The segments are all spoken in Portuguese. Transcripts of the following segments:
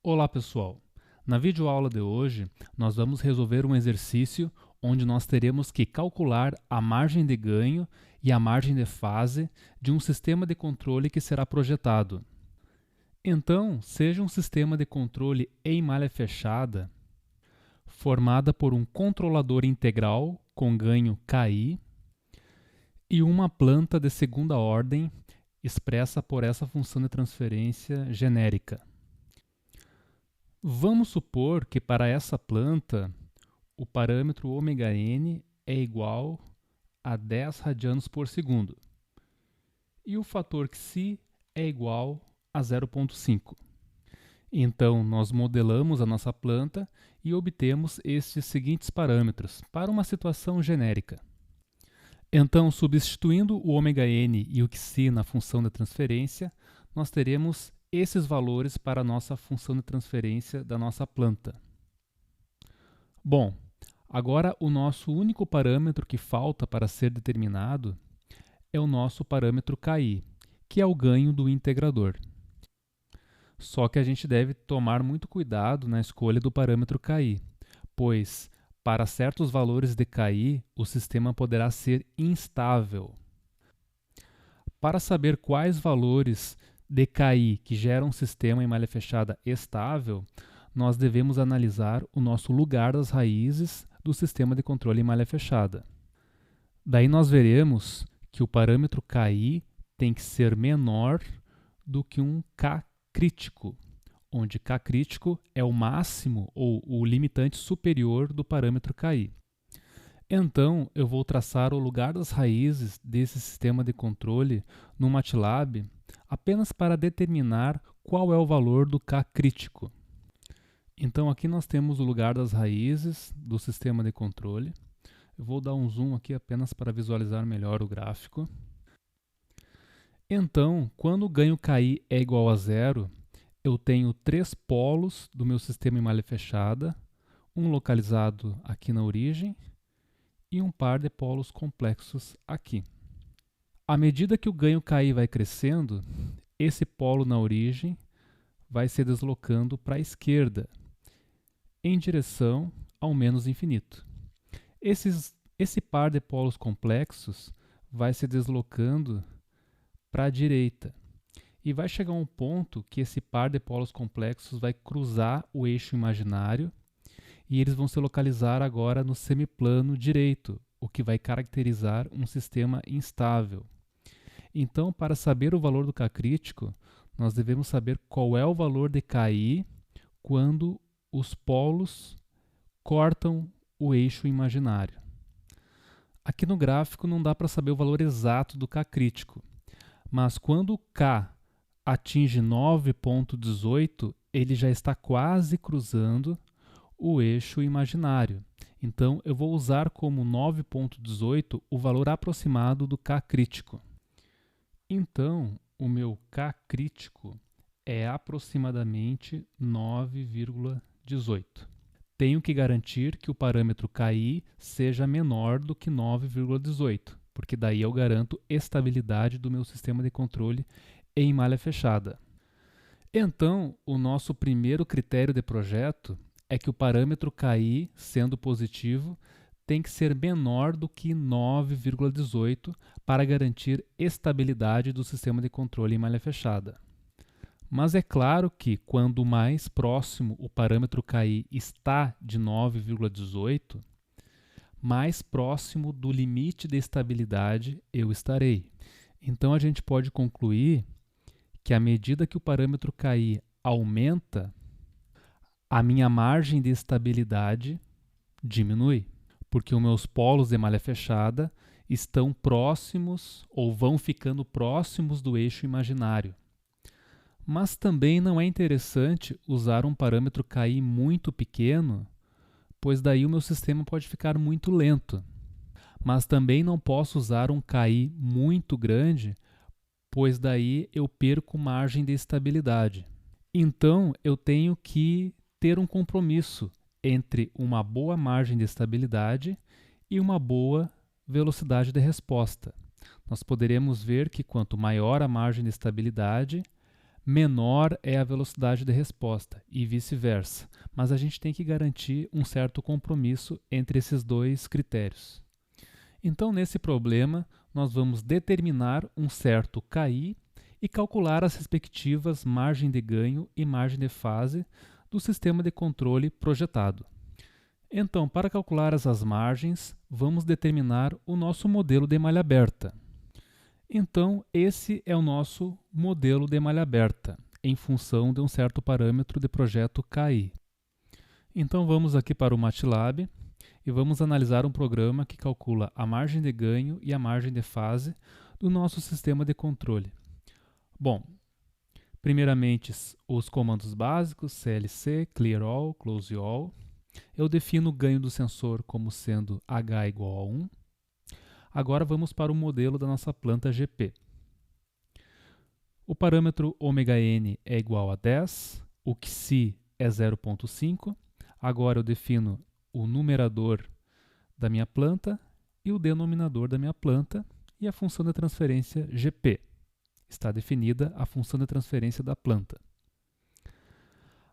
Olá pessoal, na videoaula de hoje nós vamos resolver um exercício onde nós teremos que calcular a margem de ganho e a margem de fase de um sistema de controle que será projetado. Então, seja um sistema de controle em malha fechada, formada por um controlador integral com ganho KI e uma planta de segunda ordem expressa por essa função de transferência genérica. Vamos supor que para essa planta o parâmetro ômega-n é igual a 10 radianos por segundo e o fator xi é igual a 0,5. Então, nós modelamos a nossa planta e obtemos estes seguintes parâmetros para uma situação genérica. Então, substituindo o ômega-n e o xi na função de transferência, nós teremos esses valores para a nossa função de transferência da nossa planta. Bom, agora o nosso único parâmetro que falta para ser determinado é o nosso parâmetro KI, que é o ganho do integrador. Só que a gente deve tomar muito cuidado na escolha do parâmetro KI, pois para certos valores de KI o sistema poderá ser instável. Para saber quais valores de KI que geram um sistema em malha fechada estável, nós devemos analisar o nosso lugar das raízes do sistema de controle em malha fechada. Daí nós veremos que o parâmetro KI tem que ser menor do que um K crítico, onde K crítico é o máximo ou o limitante superior do parâmetro KI. Então, eu vou traçar o lugar das raízes desse sistema de controle no MATLAB apenas para determinar qual é o valor do K crítico. Então, aqui nós temos o lugar das raízes do sistema de controle. Eu vou dar um zoom aqui apenas para visualizar melhor o gráfico. Então, quando o ganho KI é igual a zero, eu tenho três polos do meu sistema em malha fechada, um localizado aqui na origem e um par de polos complexos aqui. À medida que o ganho KI vai crescendo, esse polo na origem vai se deslocando para a esquerda, em direção ao menos infinito. Esse par de polos complexos vai se deslocando para a direita e vai chegar a um ponto que esse par de polos complexos vai cruzar o eixo imaginário e eles vão se localizar agora no semiplano direito, o que vai caracterizar um sistema instável. Então, para saber o valor do K crítico, nós devemos saber qual é o valor de KI quando os polos cortam o eixo imaginário. Aqui no gráfico não dá para saber o valor exato do K crítico, mas quando o K atinge 9,18, ele já está quase cruzando o eixo imaginário. Então, eu vou usar como 9,18 o valor aproximado do K crítico. Então, o meu K crítico é aproximadamente 9,18. Tenho que garantir que o parâmetro KI seja menor do que 9,18, porque daí eu garanto estabilidade do meu sistema de controle em malha fechada. Então, o nosso primeiro critério de projeto é que o parâmetro KI, sendo positivo, tem que ser menor do que 9,18 para garantir estabilidade do sistema de controle em malha fechada. Mas é claro que quando mais próximo o parâmetro KI está de 9,18, mais próximo do limite de estabilidade eu estarei. Então a gente pode concluir que à medida que o parâmetro KI aumenta, a minha margem de estabilidade diminui, porque os meus polos de malha fechada estão próximos ou vão ficando próximos do eixo imaginário. Mas também não é interessante usar um parâmetro KI muito pequeno, pois daí o meu sistema pode ficar muito lento. Mas também não posso usar um KI muito grande, pois daí eu perco margem de estabilidade. Então eu tenho que ter um compromisso entre uma boa margem de estabilidade e uma boa velocidade de resposta. Nós poderemos ver que quanto maior a margem de estabilidade, menor é a velocidade de resposta e vice-versa. Mas a gente tem que garantir um certo compromisso entre esses dois critérios. Então, nesse problema, nós vamos determinar um certo KI e calcular as respectivas margem de ganho e margem de fase do sistema de controle projetado. Então, para calcular essas margens, vamos determinar o nosso modelo de malha aberta. Então, esse é o nosso modelo de malha aberta, em função de um certo parâmetro de projeto KI. Então, vamos aqui para o MATLAB e vamos analisar um programa que calcula a margem de ganho e a margem de fase do nosso sistema de controle. Bom, primeiramente, os comandos básicos, CLC, Clear All, Close All. Eu defino o ganho do sensor como sendo H igual a 1. Agora vamos para o modelo da nossa planta GP. O parâmetro ômega-n é igual a 10, o Xi é 0,5. Agora eu defino o numerador da minha planta e o denominador da minha planta e a função de transferência GP. Está definida a função de transferência da planta.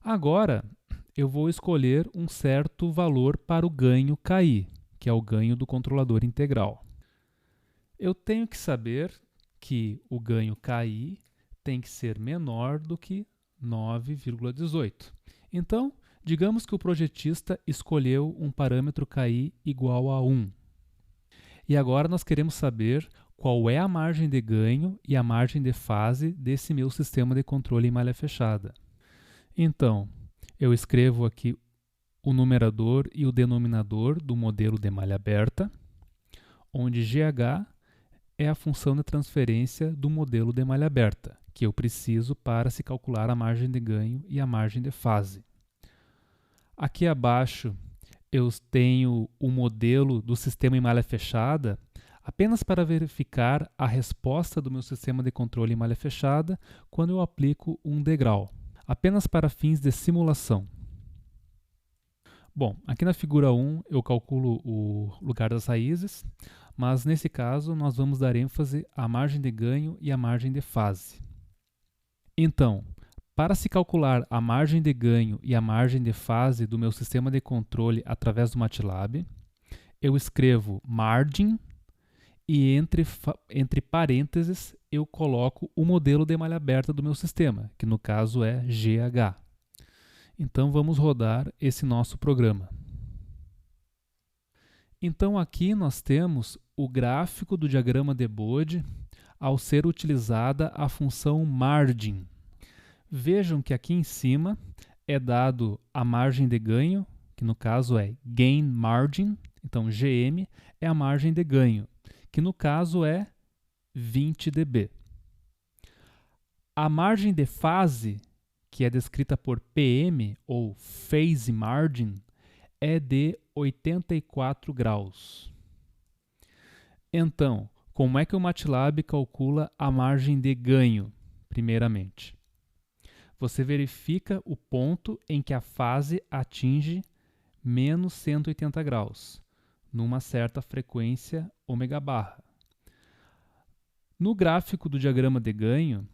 Agora eu vou escolher um certo valor para o ganho KI, que é o ganho do controlador integral. Eu tenho que saber que o ganho KI tem que ser menor do que 9,18. Então, digamos que o projetista escolheu um parâmetro KI igual a 1. E agora nós queremos saber qual é a margem de ganho e a margem de fase desse meu sistema de controle em malha fechada. Então, eu escrevo aqui o numerador e o denominador do modelo de malha aberta, onde GH é a função de transferência do modelo de malha aberta, que eu preciso para se calcular a margem de ganho e a margem de fase. Aqui abaixo eu tenho o modelo do sistema em malha fechada, apenas para verificar a resposta do meu sistema de controle em malha fechada quando eu aplico um degrau, apenas para fins de simulação. Bom, aqui na figura 1 eu calculo o lugar das raízes, mas nesse caso nós vamos dar ênfase à margem de ganho e à margem de fase. Então, para se calcular a margem de ganho e a margem de fase do meu sistema de controle através do MATLAB, eu escrevo margin e entre parênteses eu coloco o modelo de malha aberta do meu sistema, que no caso é GH. Então vamos rodar esse nosso programa. Então aqui nós temos o gráfico do diagrama de Bode ao ser utilizada a função margin. Vejam que aqui em cima é dado a margem de ganho, que no caso é gain margin, então GM é a margem de ganho, que no caso é 20 dB. A margem de fase, que é descrita por PM ou phase margin, é de 84 graus. Então, como é que o MATLAB calcula a margem de ganho? Primeiramente, você verifica o ponto em que a fase atinge menos 180 graus, numa certa frequência ômega barra. No gráfico do diagrama de ganho,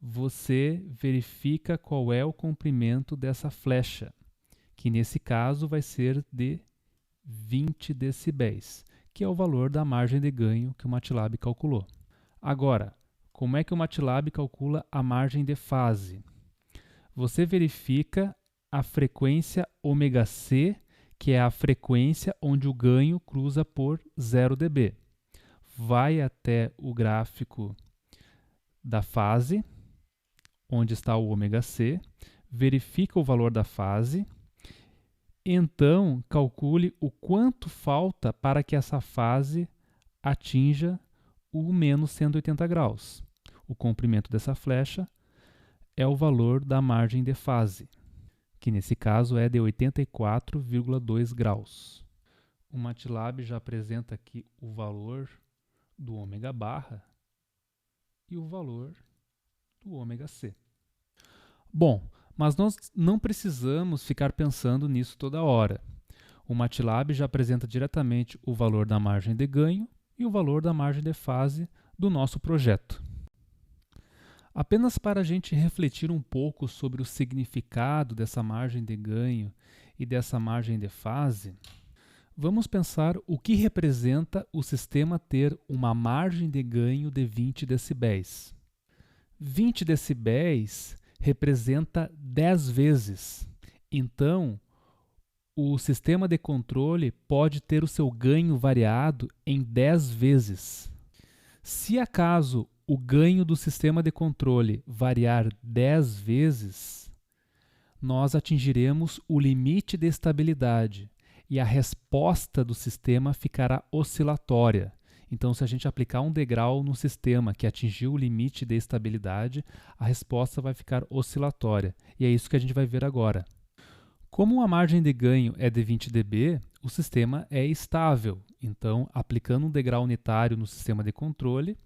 você verifica qual é o comprimento dessa flecha, que nesse caso vai ser de 20 decibéis, que é o valor da margem de ganho que o MATLAB calculou. Agora, como é que o MATLAB calcula a margem de fase? Você verifica a frequência ômega C, que é a frequência onde o ganho cruza por 0 dB. Vai até o gráfico da fase, onde está o ômega C, verifica o valor da fase, então calcule o quanto falta para que essa fase atinja o menos 180 graus. O comprimento dessa flecha é o valor da margem de fase, que nesse caso é de 84,2 graus. O MATLAB já apresenta aqui o valor do ômega barra e o valor do ômega C. Bom, mas nós não precisamos ficar pensando nisso toda hora. O MATLAB já apresenta diretamente o valor da margem de ganho e o valor da margem de fase do nosso projeto. Apenas para a gente refletir um pouco sobre o significado dessa margem de ganho e dessa margem de fase, vamos pensar o que representa o sistema ter uma margem de ganho de 20 decibéis. 20 decibéis representa 10 vezes. Então, o sistema de controle pode ter o seu ganho variado em 10 vezes. Se acaso o ganho do sistema de controle variar 10 vezes, nós atingiremos o limite de estabilidade e a resposta do sistema ficará oscilatória. Então, se a gente aplicar um degrau no sistema que atingiu o limite de estabilidade, a resposta vai ficar oscilatória. E é isso que a gente vai ver agora. Como a margem de ganho é de 20 dB, o sistema é estável. Então, aplicando um degrau unitário no sistema de controle,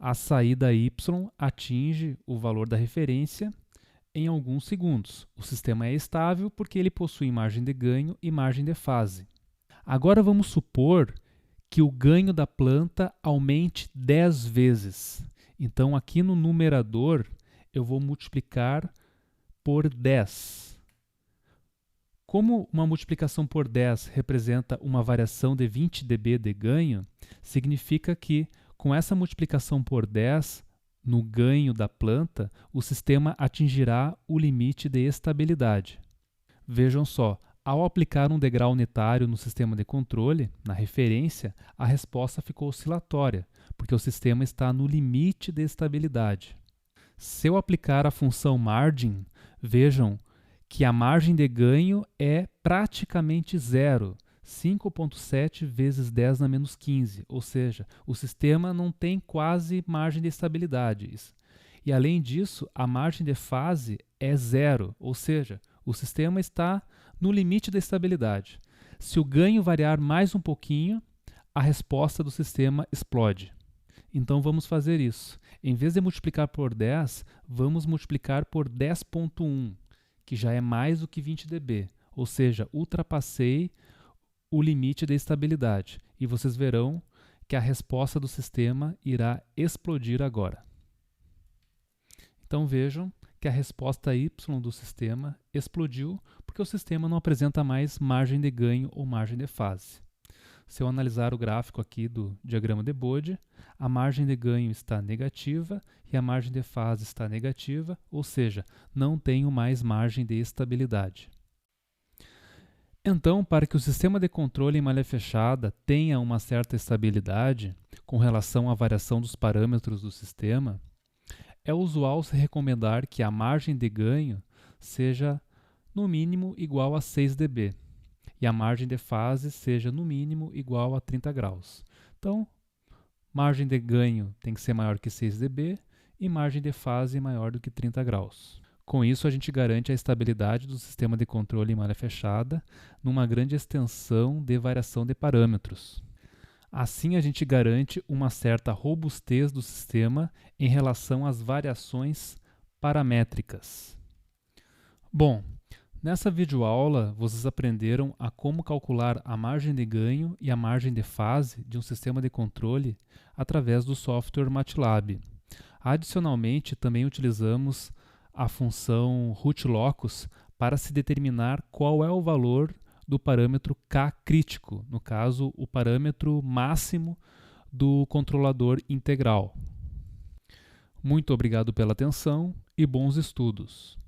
a saída Y atinge o valor da referência em alguns segundos. O sistema é estável porque ele possui margem de ganho e margem de fase. Agora vamos supor que o ganho da planta aumente 10 vezes. Então, aqui no numerador, eu vou multiplicar por 10. Como uma multiplicação por 10 representa uma variação de 20 dB de ganho, significa que, com essa multiplicação por 10 no ganho da planta, o sistema atingirá o limite de estabilidade. Vejam só, ao aplicar um degrau unitário no sistema de controle, na referência, a resposta ficou oscilatória, porque o sistema está no limite de estabilidade. Se eu aplicar a função margin, vejam que a margem de ganho é praticamente zero, 5,7 vezes 10 na menos 15, ou seja, o sistema não tem quase margem de estabilidade. E além disso, a margem de fase é zero, ou seja, o sistema está no limite da estabilidade. Se o ganho variar mais um pouquinho, a resposta do sistema explode. Então vamos fazer isso. Em vez de multiplicar por 10, vamos multiplicar por 10,1, que já é mais do que 20 dB, ou seja, ultrapassei o limite de estabilidade. E vocês verão que a resposta do sistema irá explodir agora. Então vejam que a resposta Y do sistema explodiu porque o sistema não apresenta mais margem de ganho ou margem de fase. Se eu analisar o gráfico aqui do diagrama de Bode, a margem de ganho está negativa e a margem de fase está negativa, ou seja, não tenho mais margem de estabilidade. Então, para que o sistema de controle em malha fechada tenha uma certa estabilidade com relação à variação dos parâmetros do sistema, é usual se recomendar que a margem de ganho seja no mínimo igual a 6 dB e a margem de fase seja no mínimo igual a 30 graus. Então, margem de ganho tem que ser maior que 6 dB e margem de fase maior do que 30 graus. Com isso, a gente garante a estabilidade do sistema de controle em malha fechada numa grande extensão de variação de parâmetros. Assim, a gente garante uma certa robustez do sistema em relação às variações paramétricas. Bom, nessa videoaula, vocês aprenderam a como calcular a margem de ganho e a margem de fase de um sistema de controle através do software MATLAB. Adicionalmente, também utilizamos a função RootLocus para se determinar qual é o valor do parâmetro K crítico, no caso, o parâmetro máximo do controlador integral. Muito obrigado pela atenção e bons estudos!